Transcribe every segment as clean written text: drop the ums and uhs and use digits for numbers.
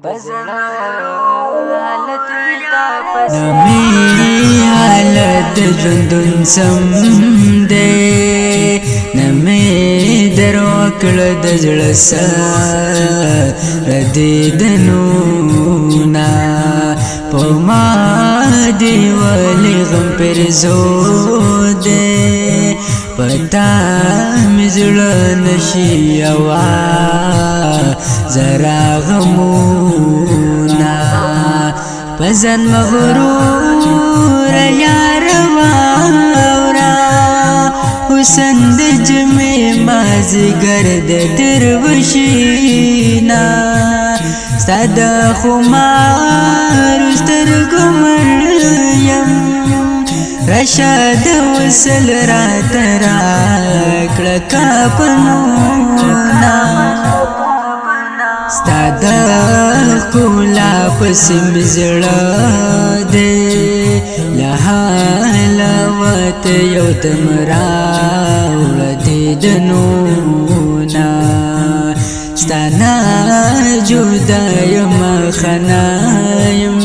نمی حالت ژوندون سم دی نمی دروکړ د زړه سره دیدنونه په ما دی ولې غم پرزو دی پتا مې زړه نشي یوا زرا غمونه پزن مغرور یار واورا حسن د جمع مازیګر د دروشینا ستاد خمار سترګو مریم رشاد وصل رات راکړه کاپنونا ستاد کولا پسم زړه دې لحالوت یو تمرا ولدي دنونا ستانا جدا یم خنایم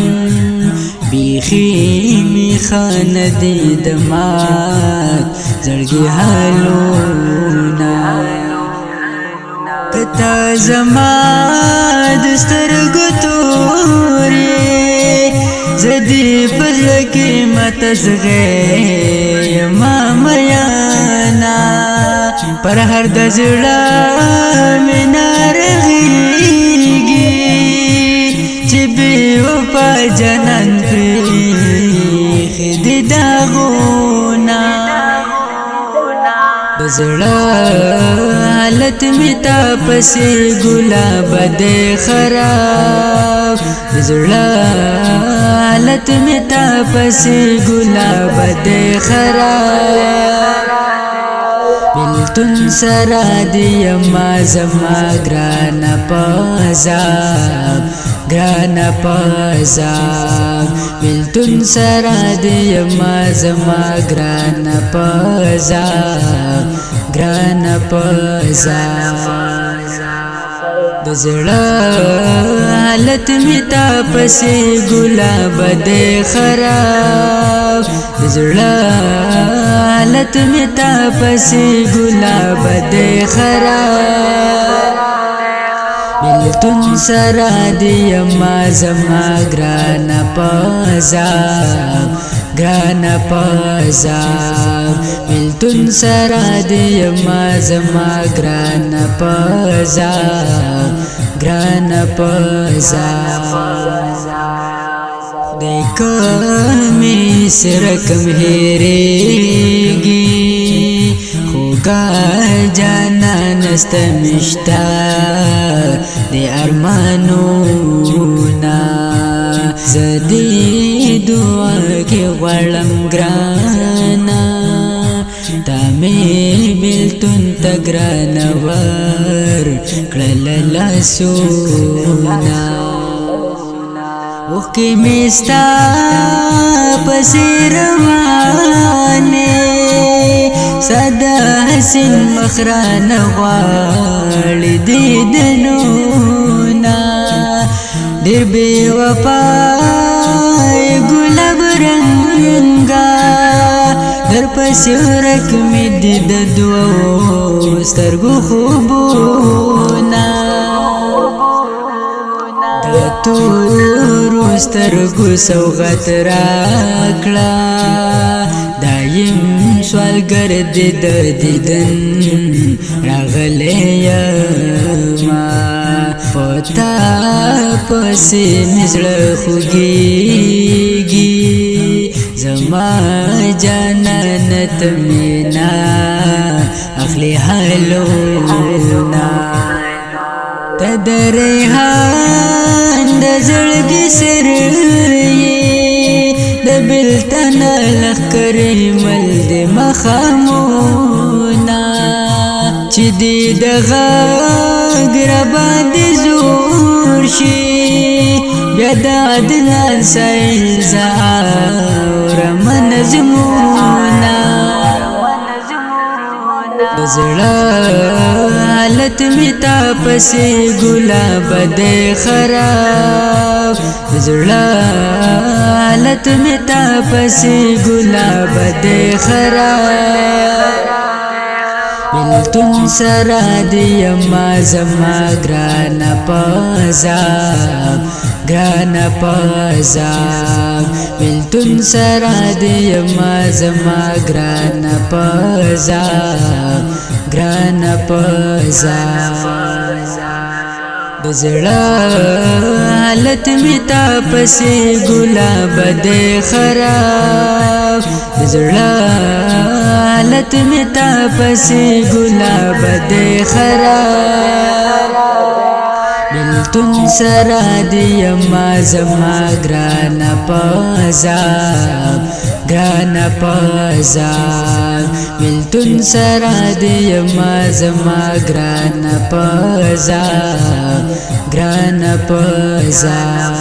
بیخی می خان دی دمات زړګي حالونا کتا زما دسترګو تورې زدي پزکی متزغه ما میانا پر هر د زړه منار غيږي چې به په جنان خد داغونا بزړه حالت میتا پسې ګلاب دې خراب بزړه حالت میتا پسې ګلاب دې خراب بلتون سرا دی ما زما ګران پازاب ګران پازاب بلتون سرا دی ما زما ګران پازاب ګران پازاب د زړه حالت میتا پسې ګلاب دې خراب د زړه حالت میتا پسې ګلاب دې خراب بلتون سرا دی ما زما ګران پازاب ګران پازاب بلتون سرا دی ما زما ګران پازاب ګران پازاب خدای کمی سرکم هیریږي خوږه جانان استمشتا دی ارمانونا زدی دعا کې غواړم ګرانا تا مې بلتون ته ګرانور کړل لاسونه اوښکې مې ستا پسې روانې ساده حسین مخ رانه غواړي دیدنونه ډېر بې وفا ګلاب رنګا در پسې ورک مې دي د دوو سترګو خوبونه د تورو سترګو سوغات راکړه دایم سوالګر دې د دیدن راغلی یما پتا پسې مې زړه خوږېږي زما جانان ته مینا اخلي حالونه ته د ریحان د زړګي سر یې د بلتن لښکرې مل د مخامونه چې دې د غږ راباندې زور شي بیا د عدنان سایل زاورم نظمونه د زړه حالت می تا پسې ګلاب دې خراب زړه حالت می تا پسې ګلاب دې خراب بلتون سرا دی ما زما گرانا پازاب گرانا پازاب بلتون سرا دی ما زما گرانا پازاب گرانا پازاب بزړه حالت می تا پسې ګلاب دې خراب بزړه حالت می تا پسې ګلاب دې خراب بلتون سرا دی ما زما گرانا پازاب گرانا پازاب بلتون سرا دی ما زما گرانا پازاب گرانا پازاب